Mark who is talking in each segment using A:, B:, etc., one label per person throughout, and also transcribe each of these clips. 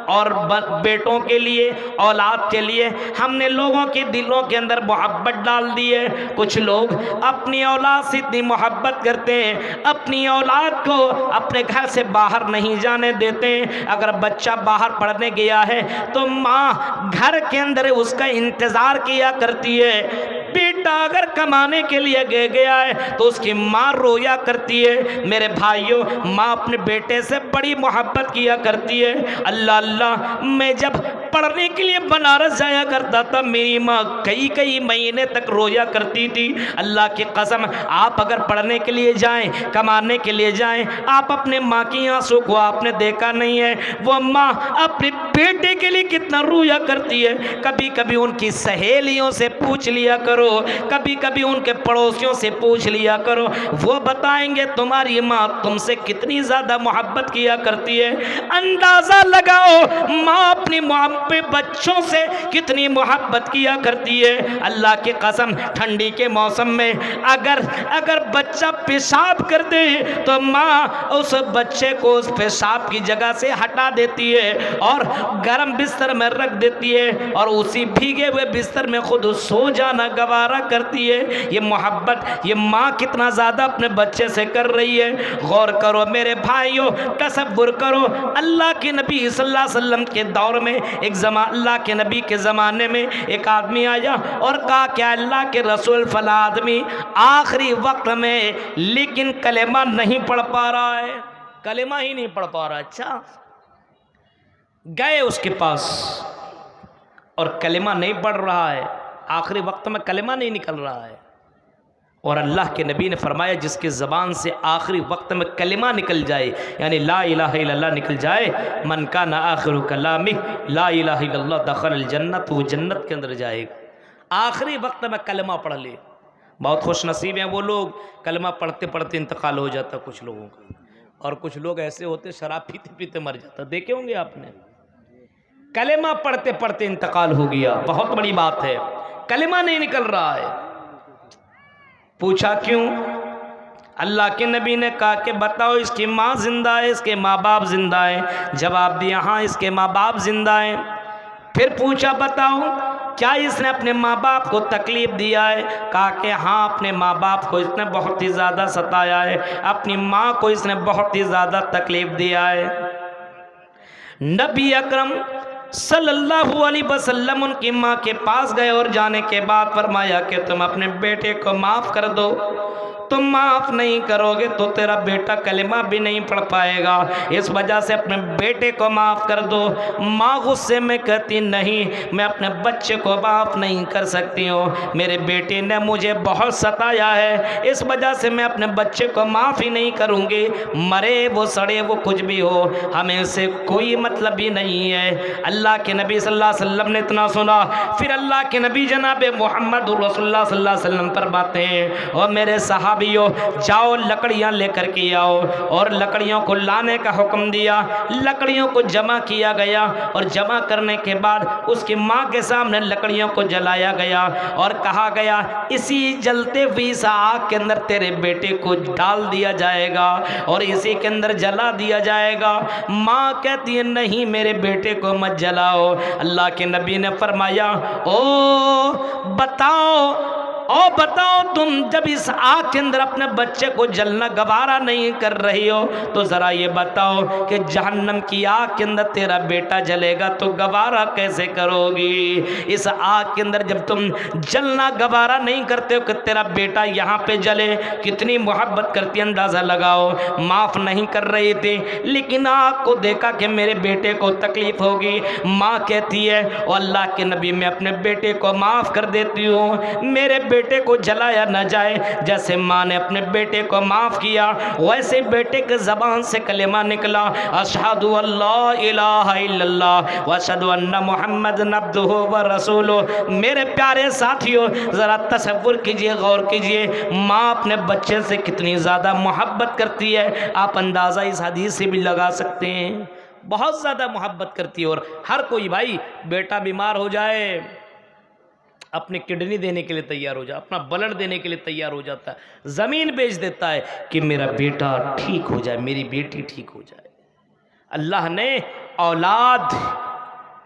A: और बेटों के लिए, औलाद के लिए हमने लोगों के दिलों के अंदर मोहब्बत डाल दी है। कुछ लोग अपनी औलाद से इतनी मोहब्बत करते हैं, अपनी औलाद को अपने घर से बाहर नहीं जाने देते। अगर बच्चा बाहर पढ़ने गया है तो माँ घर के अंदर उसका इंतज़ार किया करती है। बेटा अगर कमाने के लिए गया है तो उसकी माँ रोया करती है। मेरे भाइयों, माँ अपने बेटे से बड़ी मोहब्बत किया करती है। अल्लाह अल्लाह, मैं जब पढ़ने के लिए बनारस जाया करता था, मेरी माँ कई कई महीने तक रोया करती थी। अल्लाह की कसम, आप अगर पढ़ने के लिए जाएं, कमाने के लिए जाएं, आप अपने माँ की आंसू को आपने देखा नहीं है। वो माँ अपने बेटे के लिए कितना रोया करती है। कभी कभी उनकी सहेलियों से पूछ लिया करो, कभी कभी उनके पड़ोसियों से पूछ लिया करो, वो बताएंगे तुम्हारी माँ तुमसे कितनी ज़्यादा मोहब्बत किया करती है। अंदाज़ा लगाओ माँ अपनी बच्चों से कितनी मोहब्बत किया करती है। अल्लाह की कसम, ठंडी के मौसम में अगर बच्चा पेशाब कर दे तो माँ उस बच्चे को उस पेशाब की जगह से हटा देती है और गर्म बिस्तर में रख देती है और उसी भीगे हुए बिस्तर में खुद सो जाना गवारा करती है। ये मोहब्बत ये माँ कितना ज़्यादा अपने बच्चे से कर रही है। गौर करो मेरे भाइयों, तसव्वुर करो, अल्लाह के नबी सल्लल्लाहु अलैहि वसल्लम के दौर में अल्लाह के नबी के ज़माने में एक आदमी आया और कहा क्या अल्लाह के रसूल फला आदमी आखिरी वक्त में लेकिन कलेमा नहीं पढ़ पा रहा है, कलेमा ही नहीं पढ़ पा रहा। अच्छा, गए उसके पास और कलेमा नहीं पढ़ रहा है, आखिरी वक्त में कलेमा नहीं निकल रहा है। और अल्लाह के नबी ने फरमाया जिसके ज़बान से आखिरी वक्त में कलिमा निकल जाए, यानी ला इलाहा इल्लल्लाह निकल जाए, मन का ना आखिर कलामी ला इलाहा इल्लल्लाह दखल जन्नत, वो जन्नत के अंदर जाएगा। आखिरी वक्त में कलिमा पढ़ ले। बहुत खुश नसीब हैं वो लोग, कलिमा पढ़ते पढ़ते इंतकाल हो जाता कुछ लोगों का, और कुछ लोग ऐसे होते शराब पीते पीते मर जाता, देखे होंगे आपने। कलिमा पढ़ते पढ़ते इंतकाल हो गया, बहुत बड़ी बात है, कलिमा नहीं निकल रहा है। पूछा क्यों? अल्लाह के नबी ने कहा कि बताओ इसकी माँ जिंदा है, इसके माँ बाप जिंदा है? जवाब दिया हाँ इसके माँ बाप जिंदा है। फिर पूछा बताओ क्या इसने अपने माँ बाप को तकलीफ़ दिया है? कहा कि हाँ अपने माँ बाप को इसने बहुत ही ज़्यादा सताया है, अपनी माँ को इसने बहुत ही ज़्यादा तकलीफ़ दिया है। नबी अकरम सल्लल्लाहु अलैहि वसल्लम उनकी माँ के पास गए और जाने के बाद फरमाया कि तुम अपने बेटे को माफ़ कर दो, तुम माफ़ नहीं करोगे तो तेरा बेटा कलिमा भी नहीं पढ़ पाएगा, इस वजह से अपने बेटे को माफ़ कर दो। माँ गुस्से में कहती नहीं, मैं अपने बच्चे को माफ़ नहीं कर सकती हूँ, मेरे बेटे ने मुझे बहुत सताया है, इस वजह से मैं अपने बच्चे को माफ़ ही नहीं करूँगी। मरे वो सड़े वो कुछ भी हो, हमें इससे कोई मतलब ही नहीं है। अल्लाह के नबी सल्लल्लाहु अलैहि वसल्लम ने इतना सुना, फिर अल्लाह के नबी जनाब मोहम्मद रसूलुल्लाह सल्लल्लाहु अलैहि वसल्लम फरमाते हैं और मेरे सहाबियों जाओ लकड़ियां लेकर के आओ, और लकड़ियों को लाने का हुक्म दिया। लकड़ियों को जमा किया गया और जमा करने के बाद उसकी माँ के सामने लकड़ियों को जलाया गया और कहा गया इसी जलते हुई इस आग के अंदर तेरे बेटे को डाल दिया जाएगा और इसी के अंदर जला दिया जाएगा। माँ कहती है नहीं मेरे बेटे को मत जलाओ। अल्लाह के नबी ने फरमाया बताओ तुम जब इस आग के अंदर अपने बच्चे को जलना गवारा नहीं कर रही हो तो ज़रा ये बताओ कि जहन्नम की आग के अंदर तेरा बेटा जलेगा तो गवारा कैसे करोगी? इस आग के अंदर जब तुम जलना गवारा नहीं करते हो कि तेरा बेटा यहाँ पे जले, कितनी मोहब्बत करती अंदाज़ा लगाओ। माफ़ नहीं कर रही थी लेकिन आग को देखा कि मेरे बेटे को तकलीफ़ होगी। माँ कहती है और अल्लाह के नबी मैं अपने बेटे को माफ़ कर देती हूँ, मेरे बेटे को जलाया न जाए। जैसे माँ ने अपने बेटे को माफ़ किया वैसे बेटे के ज़बान से कलेमा निकला, अशहदु अल्ला इलाहा इल्लल्लाह व अशहदु अन्ना मुहम्मदन अब्दुहु व रसूलुहु। मेरे प्यारे साथियों ज़रा तसव्वुर कीजिए, गौर कीजिए, माँ अपने बच्चे से कितनी ज़्यादा मोहब्बत करती है। आप अंदाज़ा इस हदीस से भी लगा सकते हैं, बहुत ज़्यादा मोहब्बत करती है। और हर कोई भाई बेटा बीमार हो जाए अपनी किडनी देने के लिए तैयार हो जाए, अपना ब्लड देने के लिए तैयार हो जाता है, ज़मीन बेच देता है कि मेरा बेटा ठीक हो जाए, मेरी बेटी ठीक हो जाए। अल्लाह ने औलाद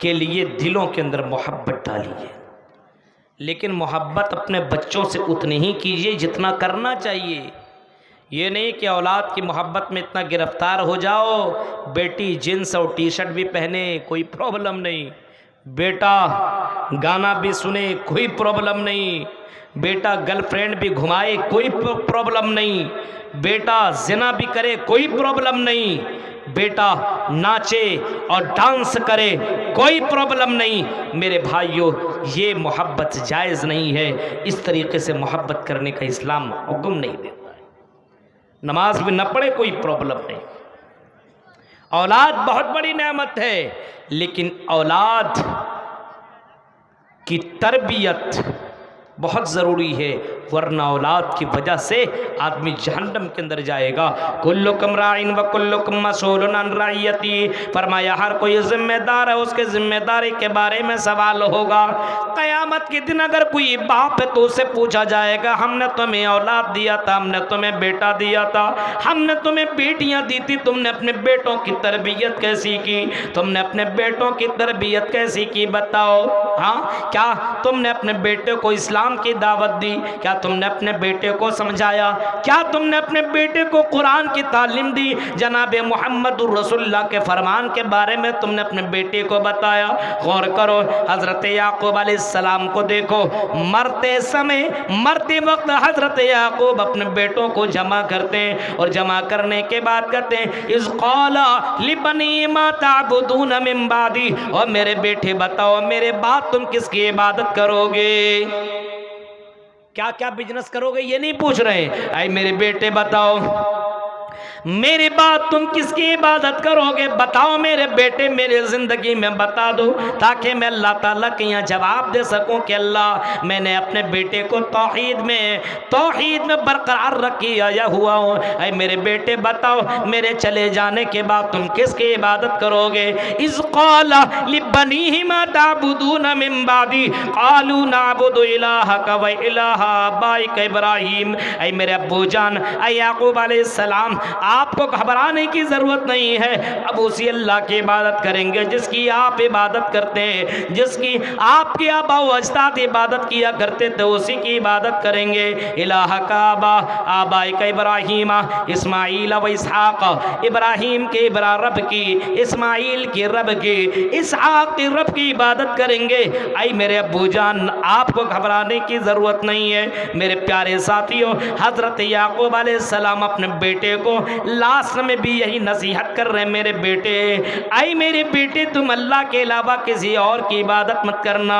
A: के लिए दिलों के अंदर मोहब्बत डालिए, लेकिन मोहब्बत अपने बच्चों से उतनी ही कीजिए जितना करना चाहिए। ये नहीं कि औलाद की मोहब्बत में इतना गिरफ्तार हो जाओ, बेटी जीन्स और टी शर्ट भी पहने कोई प्रॉब्लम नहीं, बेटा गाना भी सुने कोई प्रॉब्लम नहीं, बेटा गर्लफ्रेंड भी घुमाए कोई प्रॉब्लम नहीं, बेटा जिना भी करे कोई प्रॉब्लम नहीं, बेटा नाचे और डांस करे कोई प्रॉब्लम नहीं। मेरे भाइयों, ये मोहब्बत जायज़ नहीं है। इस तरीके से मोहब्बत करने का इस्लाम हुक्म नहीं देता है। नमाज भी न पढ़े कोई प्रॉब्लम नहीं। औलाद बहुत बड़ी नेमत है, लेकिन औलाद की तरबियत बहुत ज़रूरी है, वरना औलाद की वजह से आदमी जहन्नम के अंदर जाएगा। कुल्लुकुम राइन व कुल्लुकुम मसऊलुन अन रइयती, फरमाया हर कोई जिम्मेदार है, उसके जिम्मेदारी के बारे में सवाल होगा। क़यामत के दिन अगर कोई बाप है तो उसे पूछा जाएगा, हमने तुम्हें औलाद दिया था, हमने तुम्हें बेटा दिया था, हमने तुम्हें बेटियां दी थी, तुमने अपने बेटों की तरबियत कैसी की, तुमने अपने बेटों की तरबियत कैसी की, बताओ। हाँ, क्या तुमने अपने बेटे को इस्लाम की दावत दी? क्या तुमने अपने बेटे को समझाया? क्या तुमने अपने बेटे को कुरान की तालीम दी? जनाब मोहम्मदुर रसूलुल्लाह के फरमान के बारे में तुमने अपने बेटे को बताया? गौर करो, हजरत याकूब अलैहिस्सलाम को देखो, मरते समय, मरते वक्त हजरत याकूब अपने बेटों को जमा करते हैं और जमा करने के बाद कहते हैं, इज़ क़ाला लिबनी मा ताबुदून मिन बादी, और मेरे बेटे बताओ मेरे बाद तुम किसकी इबादत करोगे, क्या क्या बिजनेस करोगे, ये नहीं पूछ रहे। आई मेरे बेटे बताओ मेरे बाद तुम किसकी इबादत करोगे, बताओ मेरे बेटे, मेरे ज़िंदगी में बता दो, ताकि मैं अल्लाह ताला के यहाँ जवाब दे सकूं कि अल्लाह मैंने अपने बेटे को तौहीद में बरकरार रखी आया हुआ हूँ। अरे मेरे बेटे बताओ मेरे चले जाने के बाद तुम किसकी इबादत करोगे। इज़ क़ाला लिबनीहि मा ताबुदून मिन बादी क़ालू नअबुदु इलाहका व इलाहा आबाइका इब्राहीम। अरे मेरे अब्बू जान, अरे याकूब अलैहिस्सलाम, आपको घबराने की ज़रूरत नहीं है, अब उसी अल्लाह की इबादत करेंगे जिसकी आप इबादत करते हैं, जिसकी आपके आबा व अजदाद इबादत किया करते थे, उसी की इबादत करेंगे। इलाह का आबाई का इब्राहीम इस्माईल व इसहाक़, इब्राहीम के रब की, इस्माईल के रब की, इसहाक़ के रब की इबादत करेंगे। आई मेरे अब्बू जान, आपको घबराने की ज़रूरत नहीं है। मेरे प्यारे साथियों, हज़रत याकूब अलैहिस्सलाम अपने बेटे को लास्ट में भी यही नसीहत कर रहे हैं, मेरे बेटे, आई मेरे बेटे, तुम अल्लाह के अलावा किसी और की इबादत मत करना।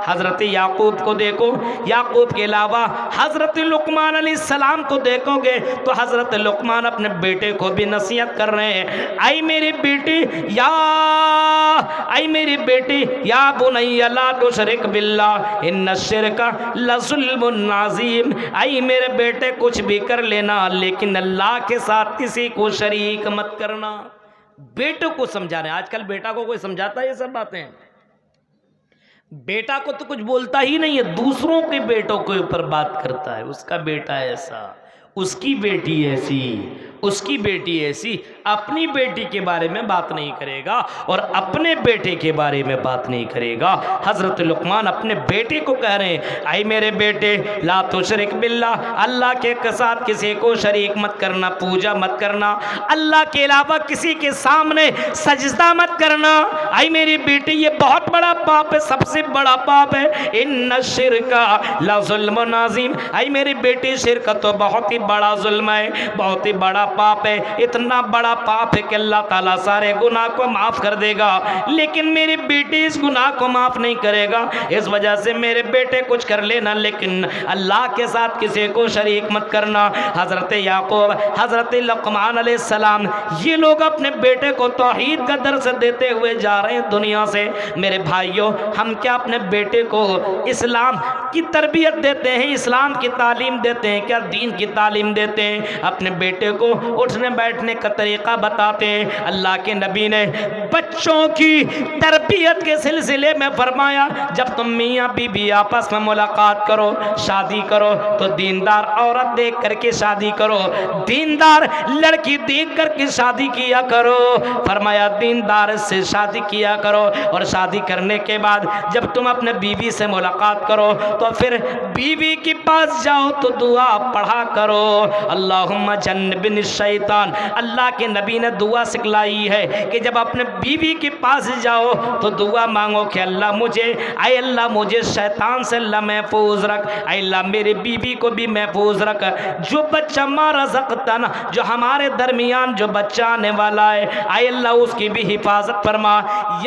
A: हज़रत याकूब को देखो, याकूब के अलावा हज़रत लुकमान अलैहिस्सलाम को देखोगे तो हज़रत लुकमान अपने बेटे को भी नसीहत कर रहे हैं, आई मेरे बेटे, आई मेरे बेटे, या बुनैया ला तुशरिक बिल्लाह इन्न शिरका लज़ुल्मुन अज़ीम। आई मेरे बेटे, कुछ भी कर लेना लेकिन अल्लाह के साथ किसी को शरीक मत करना। बेटों को समझा रहे हैं। आजकल बेटा को कोई समझाता है ये सब बातें? बेटा को तो कुछ बोलता ही नहीं है, दूसरों के बेटों के ऊपर बात करता है। उसका बेटा ऐसा, उसकी बेटी ऐसी, उसकी बेटी ऐसी, अपनी बेटी के बारे में बात नहीं करेगा और अपने बेटे के बारे में बात नहीं करेगा। हज़रत लुकमान अपने बेटे को कह रहे हैं, आई मेरे बेटे, ला तुशरिक बिल्लाह, अल्लाह के साथ किसी को शरीक मत करना, पूजा मत करना, अल्लाह के अलावा किसी के सामने सजदा मत करना। आई मेरी बेटी, ये बहुत बड़ा पाप है, सबसे बड़ा पाप है। इन्न शिरका लज़ुल्मुन अज़ीम। आई मेरी बेटी, शिरक तो बहुत ही बड़ा जुल्म है, बहुत ही बड़ा पाप है, इतना बड़ा पाप है कि अल्लाह ताला सारे गुनाह को माफ़ कर देगा, लेकिन मेरे बेटे इस गुनाह को माफ़ नहीं करेगा। इस वजह से मेरे बेटे कुछ कर लेना, लेकिन अल्लाह के साथ किसी को शरीक मत करना। हज़रत याकूब, हज़रत लुकमान अलैहिस्सलाम, ये लोग अपने बेटे को तौहीद का दर्स देते हुए जा रहे हैं दुनिया से। मेरे भाइयों, हम क्या अपने बेटे को इस्लाम की तरबियत देते हैं, इस्लाम की तालीम देते हैं क्या, दीन की तालीम देते हैं? अपने बेटे को उठने बैठने का तरीका बताते हैं। अल्लाह के नबी ने बच्चों की तरबियत के सिलसिले में फरमाया, जब तुम मियाँ बीबी आपस में मुलाकात करो, शादी करो, तो दीनदार औरत देख करके शादी करो, दीनदार लड़की देख करके शादी किया करो। फरमाया दीनदार से शादी किया करो, और शादी करने के बाद जब तुम अपने बीवी से मुलाकात करो तो फिर बीवी के पास जाओ तो दुआ पढ़ा करो, अल्लाहुम्मा जन्नबिन शैतान। अल्लाह के नबी ने दुआ सिखलाई है कि जब अपने बीवी के पास जाओ तो दुआ मांगो कि अल्लाह मुझे, ऐ अल्लाह मुझे शैतान से अल्लाह महफूज रख, ऐ अल्लाह मेरे बीवी को भी महफूज रख। जो बच्चा मारा सकता ना, जो हमारे दरमियान जो बच्चा आने वाला है, ऐ अल्लाह उसकी भी हिफाजत फरमा।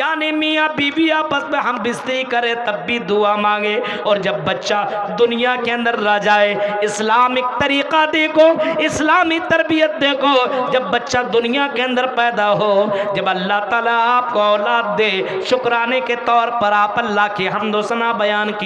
A: यानी मियाँ बीवी आपस में हम बिस्तरी करें तब भी दुआ मांगे, और जब बच्चा दुनिया के अंदर रह जाए, इस्लामिक तरीका देखो, इस्लामी तरबियत देखो। जब बच्चा दुनिया के अंदर पैदा हो, जब अल्लाह ताला आपको औलाद दे, शुक्राने के तौर पर आप अल्लाह की हम्द व सना बयान की।